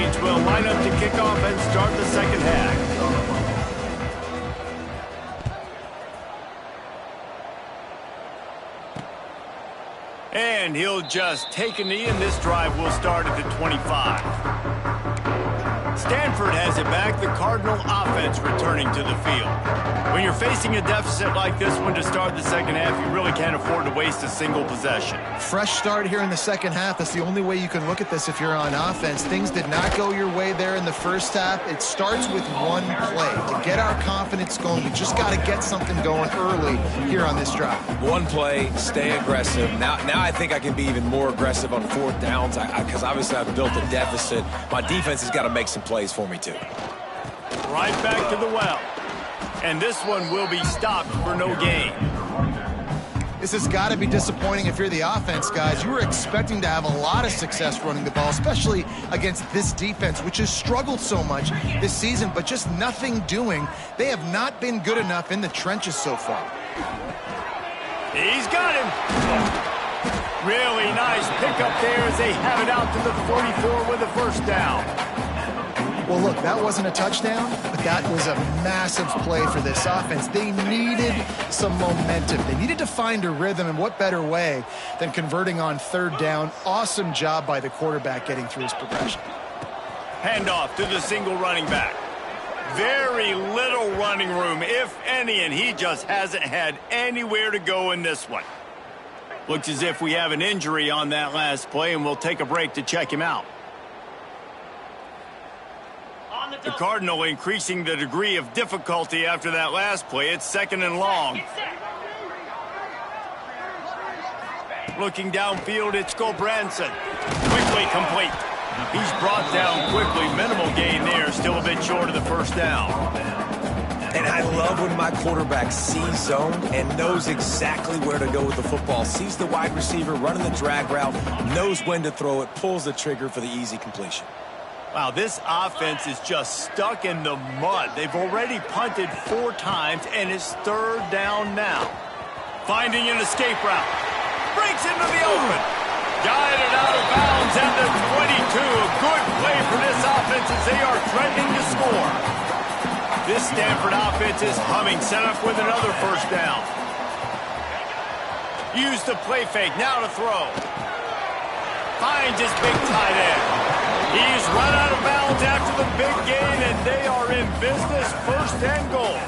stage will line up to kick off and start the second half. And he'll just take a knee, and this drive will start at the 25. Stanford has it back. The Cardinal offense returning to the field. When you're facing a deficit like this one to start the second half, you really can't afford to waste a single possession. Fresh start here in the second half. That's the only way you can look at this if you're on offense. Things did not go your way there in the first half. It starts with one play. To get our confidence going, we just got to get something going early here on this drive. One play, stay aggressive. Now I think I can be even more aggressive on fourth downs because obviously I've built a deficit. My defense has got to make some plays for me too. Right back to the well. And this one will be stopped for no gain. This has got to be disappointing if you're the offense, guys. You were expecting to have a lot of success running the ball, especially against this defense, which has struggled so much this season, but just nothing doing. They have not been good enough in the trenches so far. He's got him. Really nice pickup there as they have it out to the 44 with a first down. Well, look, that wasn't a touchdown, but that was a massive play for this offense. They needed some momentum. They needed to find a rhythm, and what better way than converting on third down. Awesome job by the quarterback getting through his progression. Handoff to the single running back. Very little running room, if any, and he just hasn't had anywhere to go in this one. Looks as if we have an injury on that last play, and we'll take a break to check him out. The Cardinal increasing the degree of difficulty after that last play. It's second and long. Looking downfield, it's Gulbranson. Quickly complete. He's brought down quickly. Minimal gain there. Still a bit short of the first down. And I love when my quarterback sees zone and knows exactly where to go with the football. Sees the wide receiver running the drag route, knows when to throw it, pulls the trigger for the easy completion. Wow, this offense is just stuck in the mud. They've already punted 4 times, and it's third down now. Finding an escape route. Breaks into the open. Guided out of bounds at the 22. A good play for this offense as they are threatening to score. This Stanford offense is humming. Set up with another first down. Use the play fake. Now to throw. Finds his big tight end. He's run out of bounds after the big gain, and they are in business, first and goal.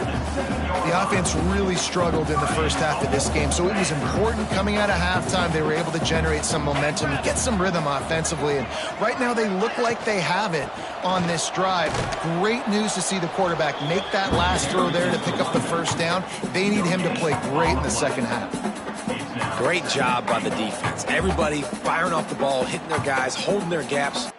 The offense really struggled in the first half of this game, so it was important coming out of halftime. They were able to generate some momentum and get some rhythm offensively, and right now they look like they have it on this drive. Great news to see the quarterback make that last throw there to pick up the first down. They need him to play great in the second half. Great job by the defense. Everybody firing off the ball, hitting their guys, holding their gaps.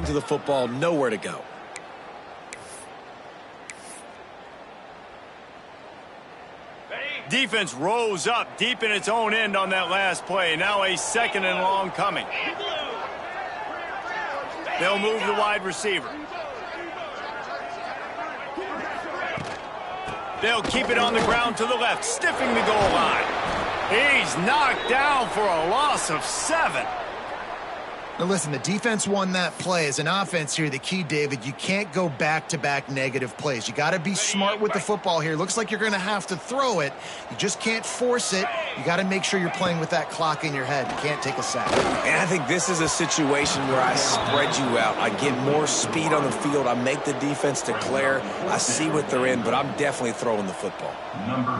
To the football, nowhere to go. Defense rose up deep in its own end on that last play. Now a 2nd and long coming. They'll move the wide receiver. They'll keep it on the ground to the left, stiffing the goal line. He's knocked down for a loss of 7. Now listen, the defense won that play. As an offense here, the key, David, you can't go back-to-back negative plays. You got to be smart with the football here. Looks like you're going to have to throw it. You just can't force it. You got to make sure you're playing with that clock in your head. You can't take a sack. And I think this is a situation where I spread you out. I get more speed on the field. I make the defense declare. I see what they're in, but I'm definitely throwing the football.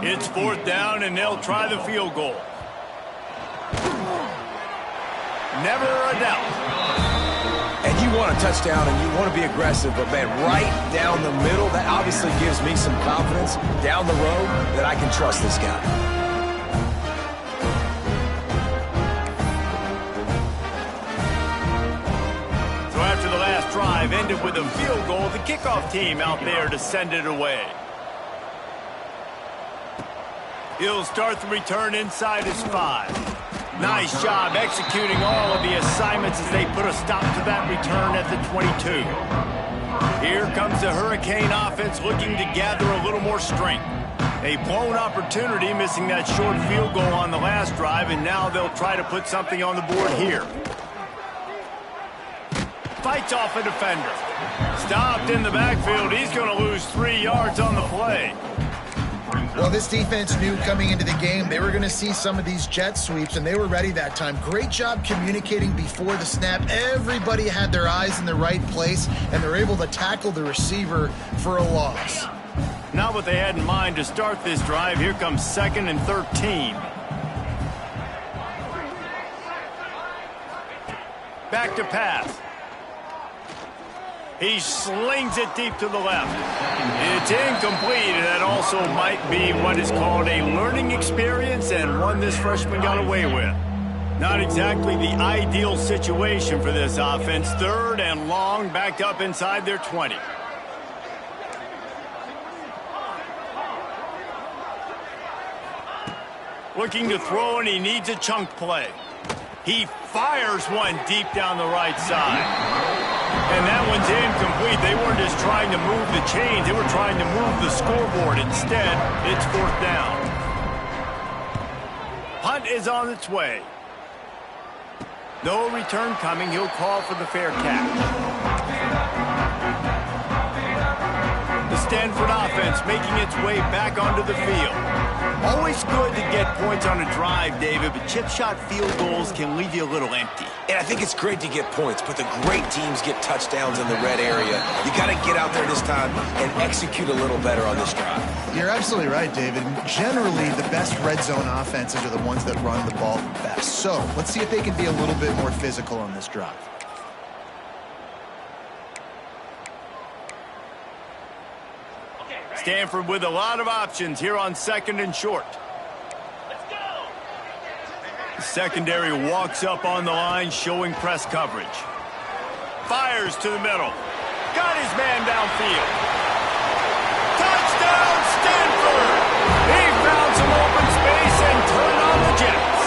It's 4th down, and they'll try the field goal. Never a doubt. And you want a touchdown and you want to be aggressive, but man, right down the middle, that obviously gives me some confidence down the road that I can trust this guy. So after the last drive ended with a field goal, the kickoff team out there to send it away. He'll start the return inside his 5. Nice job executing all of the assignments as they put a stop to that return at the 22. Here comes the Hurricane offense looking to gather a little more strength. A blown opportunity, missing that short field goal on the last drive, and now they'll try to put something on the board here. Fights off a defender. Stopped in the backfield. He's going to lose 3 yards on the play. Well, this defense knew coming into the game they were going to see some of these jet sweeps, and they were ready that time. Great job communicating before the snap. Everybody had their eyes in the right place, and they're able to tackle the receiver for a loss. Not what they had in mind to start this drive. Here comes 2nd and 13. Back to pass. He slings it deep to the left. It's incomplete, and that also might be what is called a learning experience and one this freshman got away with. Not exactly the ideal situation for this offense. 3rd and long, backed up inside their 20. Looking to throw, and he needs a chunk play. He fires one deep down the right side. And that one's incomplete. They weren't just trying to move the chains. They were trying to move the scoreboard. Instead, it's 4th down. Punt is on its way. No return coming. He'll call for the fair catch. The Stanford offense making its way back onto the field. Always good to get points on a drive, David, but chip shot field goals can leave you a little empty. And I think it's great to get points, but the great teams get touchdowns in the red area. You got to get out there this time and execute a little better on this drive. You're absolutely right, David. Generally, the best red zone offenses are the ones that run the ball best. So let's see if they can be a little bit more physical on this drive. Stanford with a lot of options here on 2nd and short. Let's go. The secondary walks up on the line, showing press coverage. Fires to the middle. Got his man downfield. Touchdown, Stanford! He found some open space and turned on the Jets.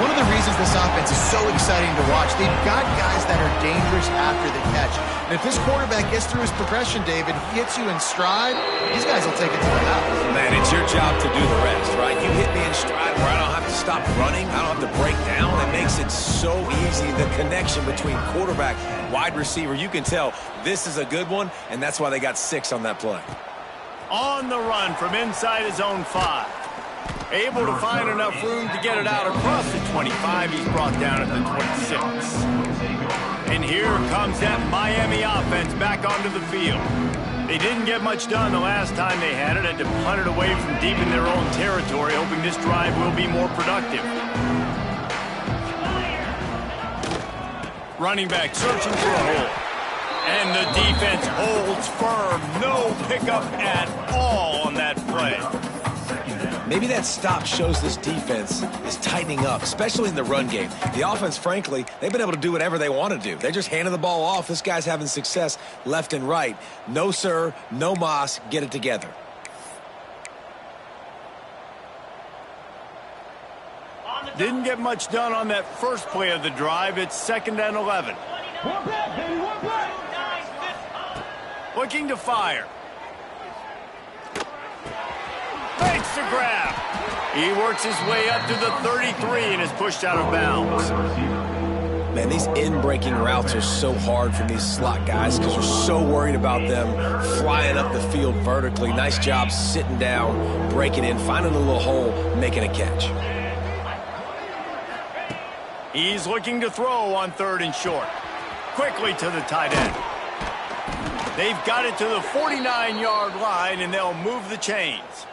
One of the reasons this offense is so exciting to watch, they've got guys that are dangerous after the catch. And if this quarterback gets through his progression, David, he hits you in stride, these guys will take it to the house. Man, it's your job to do the rest, right? You hit me in stride where I don't have to stop running. I don't have to break down. It makes it so easy, the connection between quarterback and wide receiver. You can tell this is a good one, and that's why they got 6 on that play. On the run from inside his own 5. Able to find enough room to get it out across the 25. He's brought down at the 26. And here comes that Miami offense back onto the field. They didn't get much done the last time they had it. Had to punt it away from deep in their own territory, hoping this drive will be more productive. Running back searching for a hole. And the defense holds firm. No pickup at all on that play. Maybe that stop shows this defense is tightening up, especially in the run game. The offense, frankly, they've been able to do whatever they want to do. They're just handing the ball off. This guy's having success left and right. No, sir, no mas. Get it together. Didn't get much done on that first play of the drive. It's 2nd and 11. Looking to fire. Makes the grab. He works his way up to the 33 and is pushed out of bounds. Man, these in-breaking routes are so hard for these slot guys because you're so worried about them flying up the field vertically. Nice job sitting down, breaking in, finding a little hole, making a catch. He's looking to throw on 3rd and short. Quickly to the tight end. They've got it to the 49-yard line, and they'll move the chains.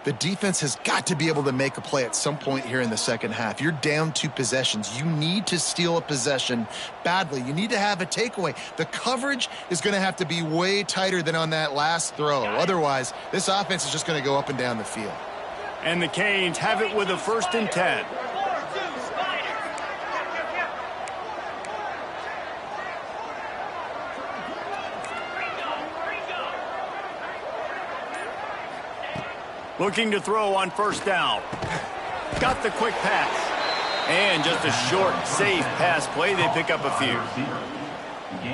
The defense has got to be able to make a play at some point here in the second half. You're down 2 possessions. You need to steal a possession badly. You need to have a takeaway. The coverage is going to have to be way tighter than on that last throw. Otherwise, this offense is just going to go up and down the field. And the Canes have it with a 1st and 10. Looking to throw on 1st down. Got the quick pass. And just a short, safe pass play. They pick up a few.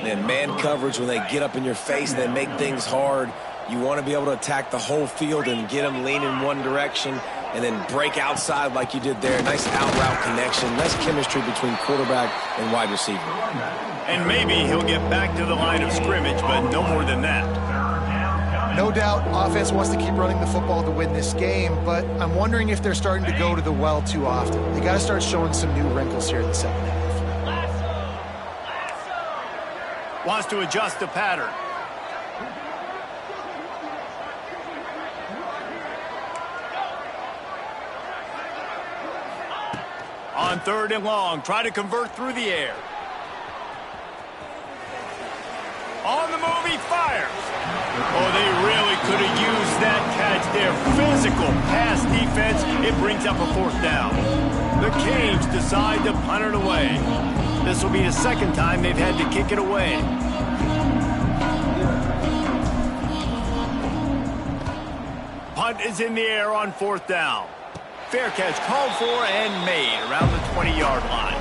And man coverage, when they get up in your face and they make things hard, you want to be able to attack the whole field and get them leaning one direction and then break outside like you did there. Nice out route connection. Nice chemistry between quarterback and wide receiver. And maybe he'll get back to the line of scrimmage, but no more than that. No doubt, offense wants to keep running the football to win this game, but I'm wondering if they're starting to go to the well too often. They got to start showing some new wrinkles here in the second half. Wants to adjust the pattern. On 3rd and long, try to convert through the air. On the move, he fires. Oh, they really could have used that catch there. Physical pass defense. It brings up a 4th down. The Canes decide to punt it away. This will be the 2nd time they've had to kick it away. Punt is in the air on 4th down. Fair catch called for and made around the 20-yard line.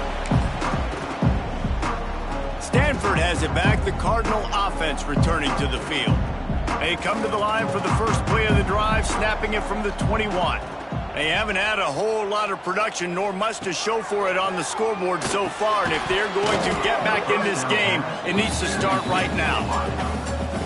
Stanford has it back. The Cardinal offense returning to the field. They come to the line for the first play of the drive, snapping it from the 21. They haven't had a whole lot of production nor much to show for it on the scoreboard so far, and if they're going to get back in this game, it needs to start right now.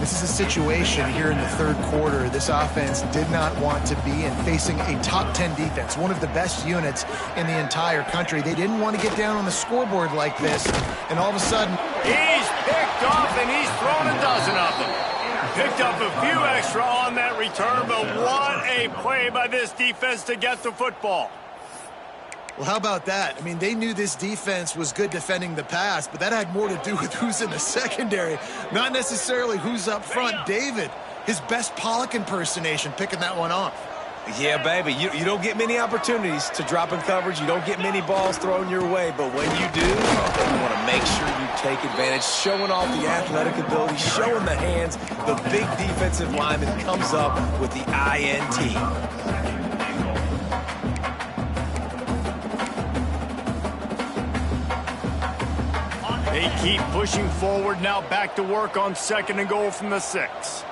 This is a situation here in the 3rd quarter this offense did not want to be in, facing a top 10 defense, one of the best units in the entire country. They didn't want to get down on the scoreboard like this, and all of a sudden... He's picked off, and he's thrown a dozen of them. Picked up a few extra on that return, but what a play by this defense to get the football. Well, how about that? I mean, they knew this defense was good defending the pass, but that had more to do with who's in the secondary, not necessarily who's up front. David, his best Pollock impersonation, picking that one off. Yeah, baby, you don't get many opportunities to drop in coverage. You don't get many balls thrown your way, but when you do, you want to make sure you take advantage, showing off the athletic ability, showing the hands. The big defensive lineman comes up with the INT. They keep pushing forward, now back to work on 2nd and goal from the 6.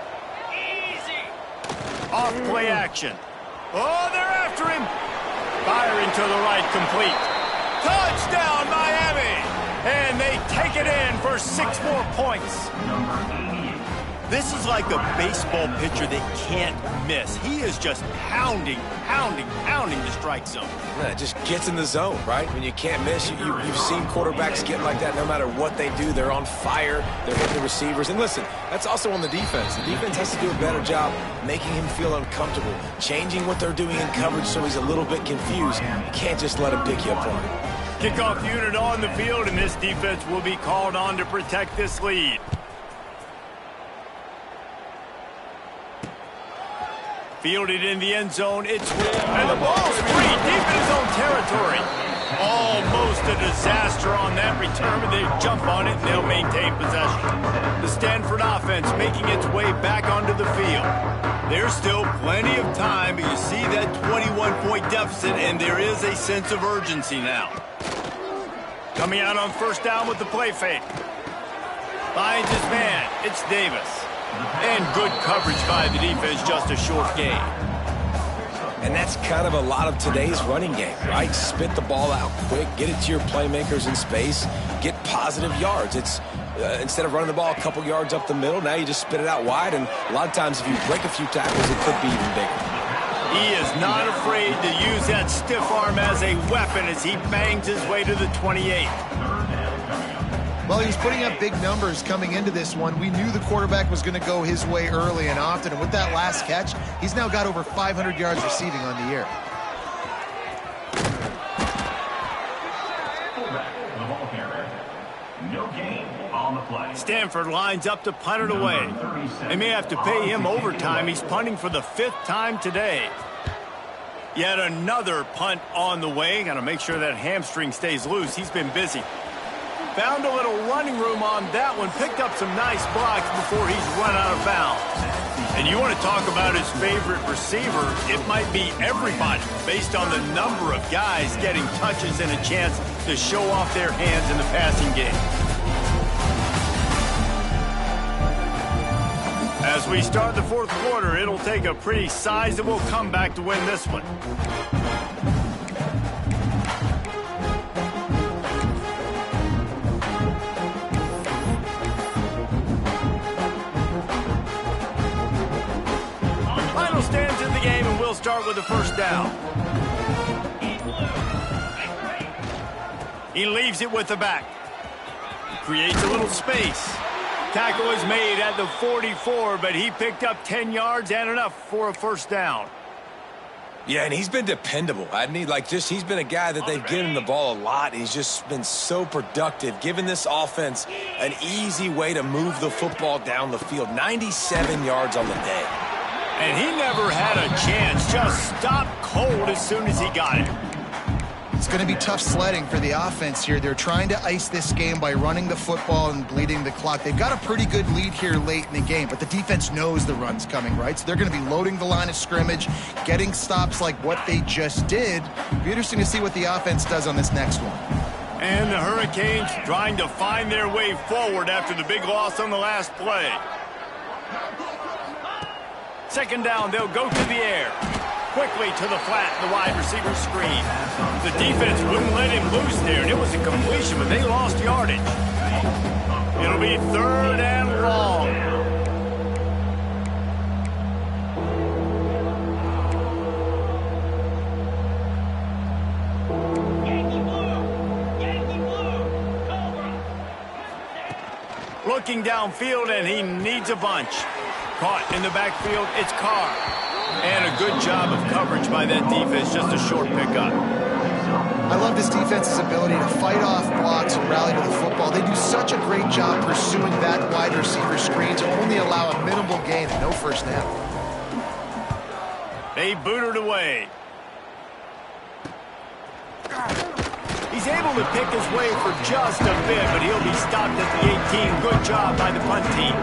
Off play action. Oh, they're after him. Firing to the right, complete. Touchdown, Miami! And they take it in for 6 more points. This is like a baseball pitcher that can't miss. He is just pounding the strike zone. Yeah, it just gets in the zone, right? When you can't miss, you've seen quarterbacks get like that no matter what they do. They're on fire. They're hitting the receivers. And listen, that's also on the defense. The defense has to do a better job making him feel uncomfortable, changing what they're doing in coverage so he's a little bit confused. You can't just let him pick you apart. Kickoff unit on the field, and this defense will be called on to protect this lead. Fielded in the end zone. It's and the ball's free deep in his own territory. Almost a disaster on that return, but they jump on it and they'll maintain possession. The Stanford offense making its way back onto the field. There's still plenty of time, but you see that 21-point deficit, and there is a sense of urgency now. Coming out on first down with the play fake. Finds his man. It's Davis. And good coverage by the defense, just a short gain. And that's kind of a lot of today's running game, right? Spit the ball out quick, get it to your playmakers in space, get positive yards. It's instead of running the ball a couple yards up the middle, now you just spit it out wide, and a lot of times if you break a few tackles, it could be even bigger. He is not afraid to use that stiff arm as a weapon as he bangs his way to the 28. Well, he was putting up big numbers coming into this one. We knew the quarterback was going to go his way early and often, and with that last catch, he's now got over 500 yards receiving on the year. Stanford lines up to punt it away. They may have to pay him overtime. He's punting for the 5th time today. Yet another punt on the way. Got to make sure that hamstring stays loose. He's been busy. Found a little running room on that one. Picked up some nice blocks before he's run out of bounds. And you want to talk about his favorite receiver, it might be everybody based on the number of guys getting touches and a chance to show off their hands in the passing game. As we start the 4th quarter, it'll take a pretty sizable comeback to win this one. Final stands in the game, and we'll start with the first down. He leaves it with the back. Creates a little space. Tackle is made at the 44, but he picked up 10 yards and enough for a first down. Yeah, and he's been dependable. He's been a guy that they've given him the ball a lot. He's just been so productive, giving this offense an easy way to move the football down the field. 97 yards on the day. And he never had a chance, just stopped cold as soon as he got it. It's going to be tough sledding for the offense here. They're trying to ice this game by running the football and bleeding the clock. They've got a pretty good lead here late in the game, but the defense knows the run's coming, right? So they're going to be loading the line of scrimmage, getting stops like what they just did. It'll be interesting to see what the offense does on this next one. And the Hurricanes trying to find their way forward after the big loss on the last play. Second down, they'll go to the air. Quickly to the flat, the wide receiver screen. The defense wouldn't let him loose there, and it was a completion, but they lost yardage. It'll be 3rd and long. Looking downfield, and he needs a bunch. Caught in the backfield, it's Carr. And a good job of coverage by that defense, just a short pickup. I love this defense's ability to fight off blocks and rally to the football. They do such a great job pursuing that wide receiver screen to only allow a minimal gain and no first down. They boot it away. He's able to pick his way for just a bit, but he'll be stopped at the 18. Good job by the punt team.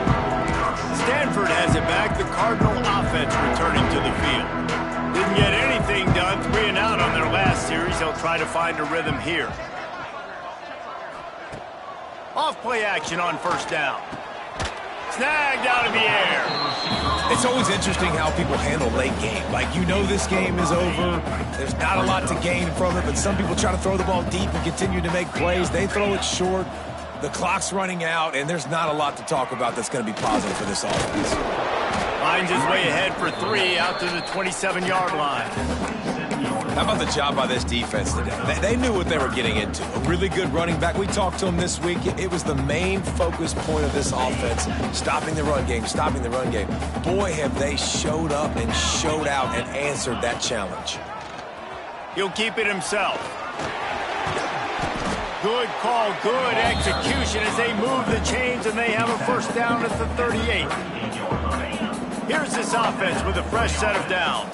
Stanford has it back. The Cardinal offense returning to the field. Didn't get anything done. 3 and out on their last series. They'll try to find a rhythm here. Off play action on first down. Snagged out of the air. It's always interesting how people handle late game. Like, you know this game is over. There's not a lot to gain from it, but some people try to throw the ball deep and continue to make plays. They throw it short. The clock's running out, and there's not a lot to talk about that's going to be positive for this offense. Finds his way ahead for 3 out to the 27-yard line. How about the job by this defense today? They knew what they were getting into. A really good running back. We talked to him this week. It was the main focus point of this offense, stopping the run game, stopping the run game. Boy, have they showed up and showed out and answered that challenge. He'll keep it himself. Good call, good execution as they move the chains, and they have a first down at the 38. Here's this offense with a fresh set of downs.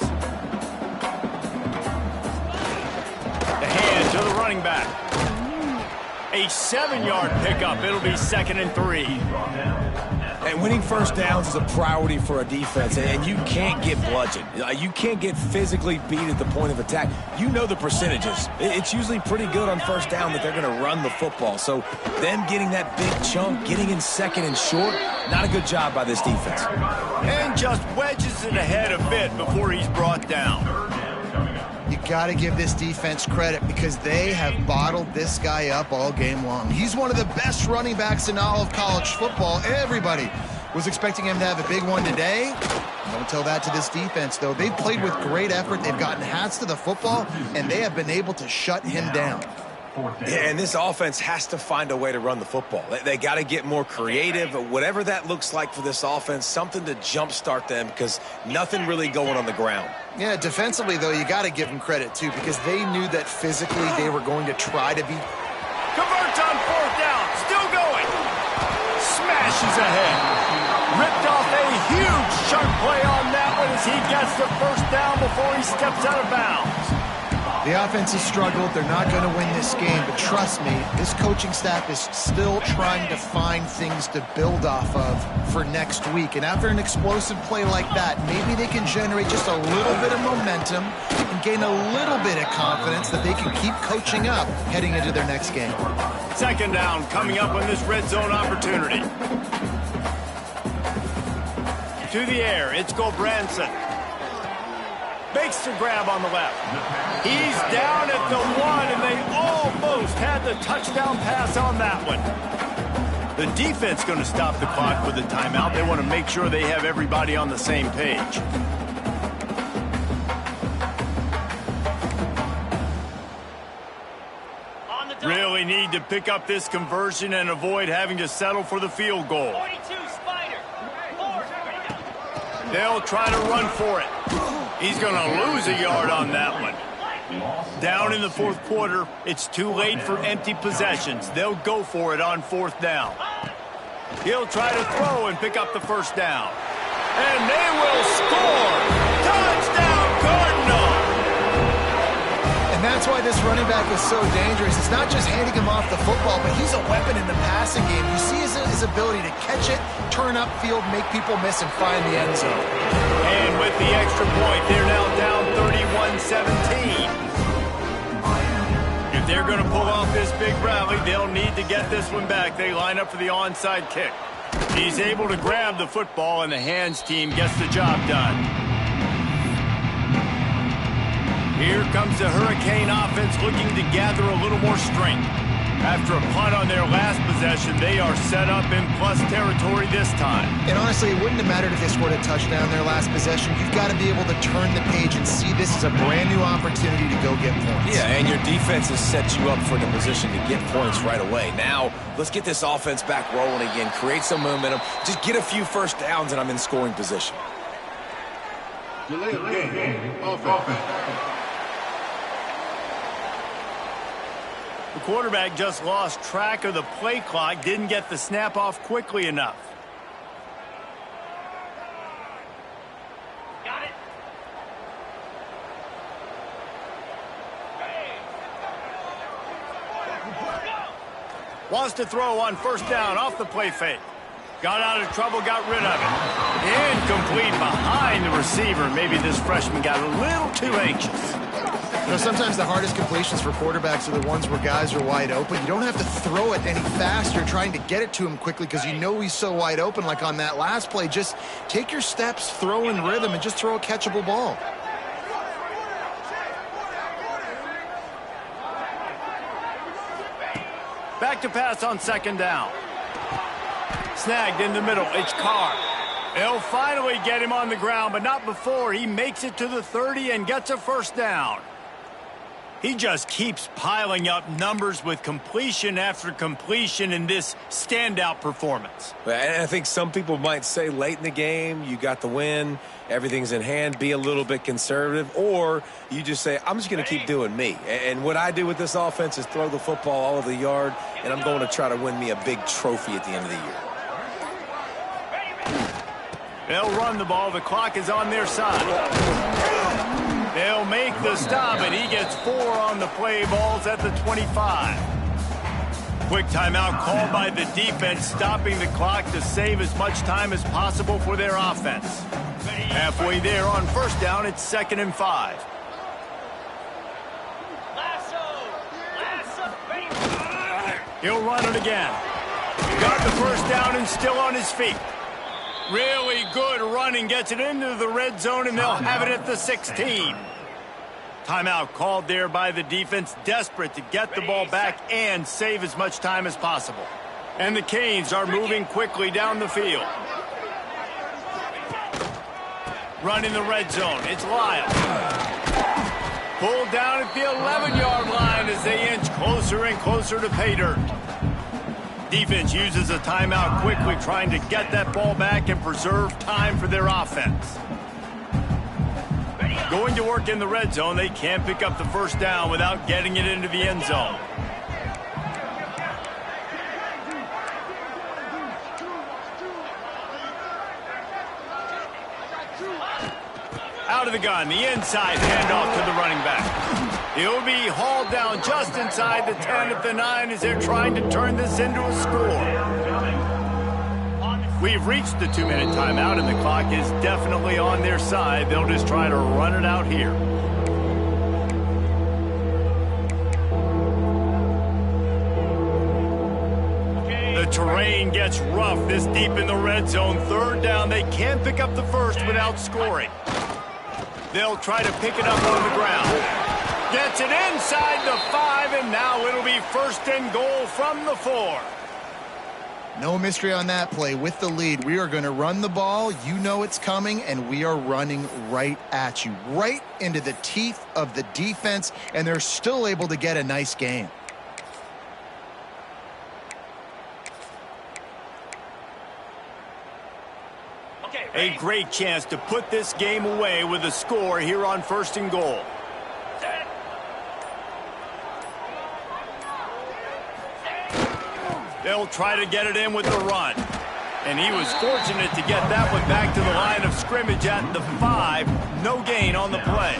The hand to the running back. A 7-yard pickup. It'll be 2nd and 3. And winning first downs is a priority for a defense, and you can't get bludgeoned. You can't get physically beat at the point of attack. You know the percentages. It's usually pretty good on first down that they're going to run the football. So them getting that big chunk, getting in 2nd and short, not a good job by this defense. And just wedges it ahead a bit before he's brought down. You got to give this defense credit because they have bottled this guy up all game long. He's one of the best running backs in all of college football. Everybody was expecting him to have a big one today. Don't tell that to this defense, though. They've played with great effort. They've gotten hats to the football, and they have been able to shut him down. Yeah, and this offense has to find a way to run the football. They got to get more creative, whatever that looks like for this offense, something to jumpstart them because nothing really going on the ground. Yeah, defensively, though, you got to give them credit, too, because they knew that physically they were going to try to be. Converts on 4th down. Still going. Smashes ahead. Ripped off a huge chunk play on that one as he gets the first down before he steps out of bounds. The offense has struggled. They're not going to win this game, but trust me, this coaching staff is still trying to find things to build off of for next week. And after an explosive play like that, maybe they can generate just a little bit of momentum and gain a little bit of confidence that they can keep coaching up heading into their next game. 2nd down coming up on this red zone opportunity. To the air, it's Gulbranson. Makes the grab on the left. He's down at the 1, and they almost had the touchdown pass on that one. The defense going to stop the clock with a timeout. They want to make sure they have everybody on the same page. Really need to pick up this conversion and avoid having to settle for the field goal. 42, Spider. They'll try to run for it. He's going to lose a yard on that one. Down in the 4th quarter, it's too late for empty possessions. They'll go for it on 4th down. He'll try to throw and pick up the first down. And they will score! Touchdown, Cardinal! And that's why this running back is so dangerous. It's not just handing him off the football, but he's a weapon in the passing game. You see his ability to catch it, turn upfield, make people miss, and find the end zone. And with the extra point, they're now down 31-17. If they're going to pull off this big rally, they'll need to get this one back. They line up for the onside kick. He's able to grab the football, and the hands team gets the job done. Here comes the Hurricane offense looking to gather a little more strength. After a punt on their last possession, they are set up in plus territory this time. And honestly, it wouldn't have mattered if they scored a touchdown their last possession. You've got to be able to turn the page and see this as a brand new opportunity to go get points. Yeah, and your defense has set you up for the position to get points right away. Now, let's get this offense back rolling again, create some momentum, just get a few first downs, and I'm in scoring position. Delay of game. Offense. The quarterback just lost track of the play clock, didn't get the snap off quickly enough. Got it. Wants to throw on 1st down off the play fake. Got out of trouble, got rid of it. Incomplete behind the receiver. Maybe this freshman got a little too anxious. You know, sometimes the hardest completions for quarterbacks are the ones where guys are wide open. You don't have to throw it any faster trying to get it to him quickly because you know he's so wide open like on that last play. Just take your steps, throw in rhythm, and just throw a catchable ball. Back to pass on 2nd down. Snagged in the middle. It's Carr. They'll finally get him on the ground, but not before he makes it to the 30 and gets a 1st down. He just keeps piling up numbers with completion after completion in this standout performance. And I think some people might say late in the game, you got the win, everything's in hand, be a little bit conservative, or you just say, I'm just going to keep doing me. And what I do with this offense is throw the football all over the yard, and I'm going to try to win me a big trophy at the end of the year. They'll run the ball. The clock is on their side. They'll make the stop, and he gets 4 on the play. Ball's at the 25. Quick timeout called by the defense, stopping the clock to save as much time as possible for their offense. Halfway there on first down, it's 2nd and 5. He'll run it again. Got the first down and still on his feet. Really good running, gets it into the red zone, and they'll have it at the 16. Timeout called there by the defense, desperate to get the ball back and save as much time as possible. And the Canes are moving quickly down the field. Running the red zone, it's Lyle. Pulled down at the 11-yard line as they inch closer and closer to pay dirt. Defense uses a timeout quickly, trying to get that ball back and preserve time for their offense. Going to work in the red zone, they can't pick up the first down without getting it into the end zone. Out of the gun, the inside handoff to the running back. He'll be hauled down just inside the 10 at the 9 as they're trying to turn this into a score. We've reached the 2-minute timeout, and the clock is definitely on their side. They'll just try to run it out here. The terrain gets rough this deep in the red zone. 3rd down, they can't pick up the first without scoring. They'll try to pick it up on the ground. Gets it inside the 5, and now it'll be 1st and goal from the 4. No mystery on that play. With the lead, we are going to run the ball. You know it's coming, and we are running right at you, right into the teeth of the defense, and they're still able to get a nice gain. A great chance to put this game away with a score here on 1st and goal. They'll try to get it in with the run. And he was fortunate to get that one back to the line of scrimmage at the 5. No gain on the play.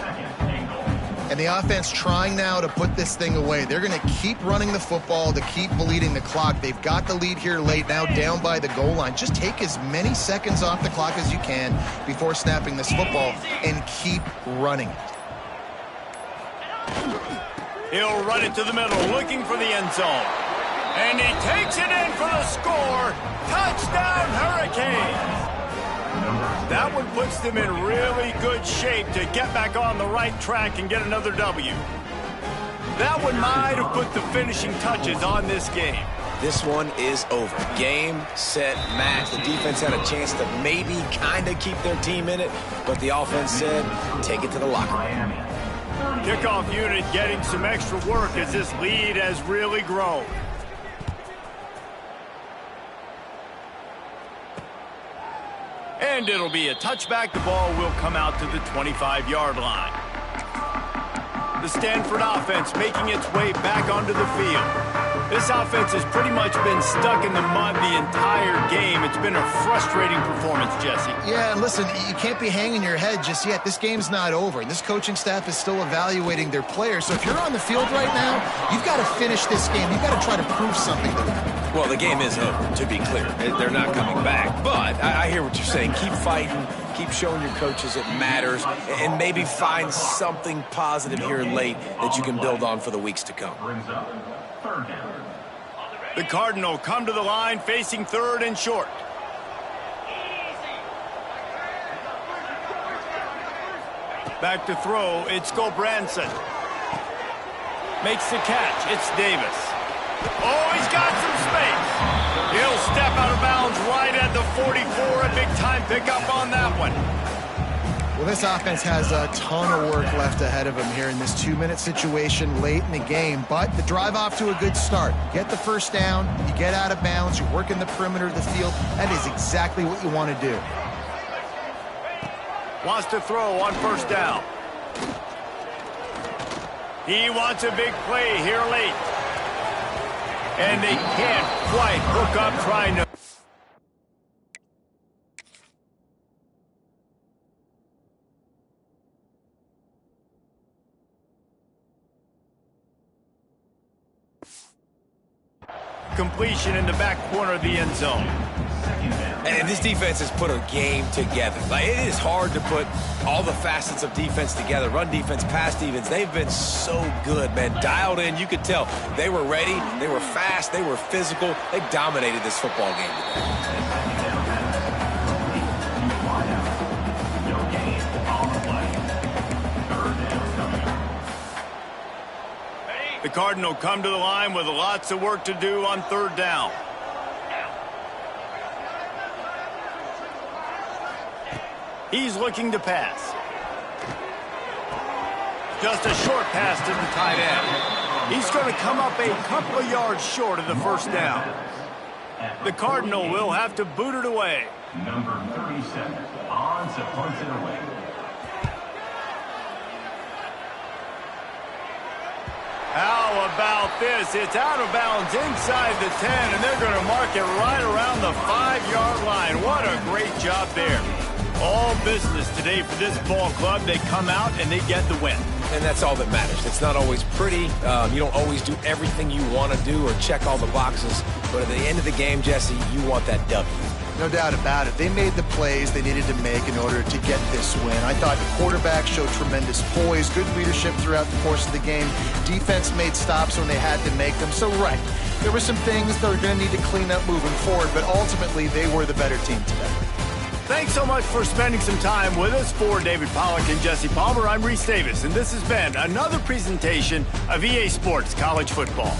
And the offense trying now to put this thing away. They're going to keep running the football to keep bleeding the clock. They've got the lead here late, now down by the goal line. Just take as many seconds off the clock as you can before snapping this football and keep running it. He'll run it to the middle, looking for the end zone. And he takes it in for the score. Touchdown, Hurricanes. That one puts them in really good shape to get back on the right track and get another W. That one might have put the finishing touches on this game. This one is over. Game, set, match. The defense had a chance to maybe kind of keep their team in it, but the offense said, take it to the locker room. Kickoff unit getting some extra work as this lead has really grown. And it'll be a touchback. The ball will come out to the 25-yard line. The Stanford offense making its way back onto the field. This offense has pretty much been stuck in the mud the entire game. It's been a frustrating performance, Jesse. Yeah, and listen, you can't be hanging your head just yet. This game's not over. This coaching staff is still evaluating their players. So if you're on the field right now, you've got to finish this game. You've got to try to prove something to them. Well, the game is over, to be clear. They're not coming back. But I hear what you're saying. Keep fighting. Keep showing your coaches it matters. And maybe find something positive here late that you can build on for the weeks to come. The Cardinal come to the line facing 3rd and short. Back to throw, it's Gulbranson. Makes the catch, it's Davis. Oh, he's got some space. He'll step out of bounds right at the 44. A big-time pickup on that one. Well, this offense has a ton of work left ahead of them here in this 2-minute situation late in the game, but the drive off to a good start. You get the first down, you get out of bounds, you work in the perimeter of the field. That is exactly what you want to do. Wants to throw on first down. He wants a big play here late. And they can't quite hook up trying to... completion in the back corner of the end zone. And this defense has put a game together. Like, it is hard to put all the facets of defense together. Run defense, pass defense. They've been so good, man. Dialed in. You could tell they were ready. They were fast. They were physical. They dominated this football game today. The Cardinal come to the line with lots of work to do on third down. He's looking to pass. Just a short pass to the tight end. He's going to come up a couple of yards short of the first down. The Cardinal will have to boot it away. Number 37, Odds punts it away. How about this? It's out of bounds inside the 10, and they're going to mark it right around the 5-yard line. What a great job there. All business today for this ball club. They come out and they get the win. And that's all that matters. It's not always pretty. You don't always do everything you want to do or check all the boxes. But at the end of the game, Jesse, you want that W. No doubt about it. They made the plays they needed to make in order to get this win. I thought the quarterback showed tremendous poise, good leadership throughout the course of the game. Defense made stops when they had to make them. So, right, there were some things they're going to need to clean up moving forward, but ultimately they were the better team today. Thanks so much for spending some time with us. For David Pollack and Jesse Palmer, I'm Reese Davis, and this has been another presentation of EA Sports College Football.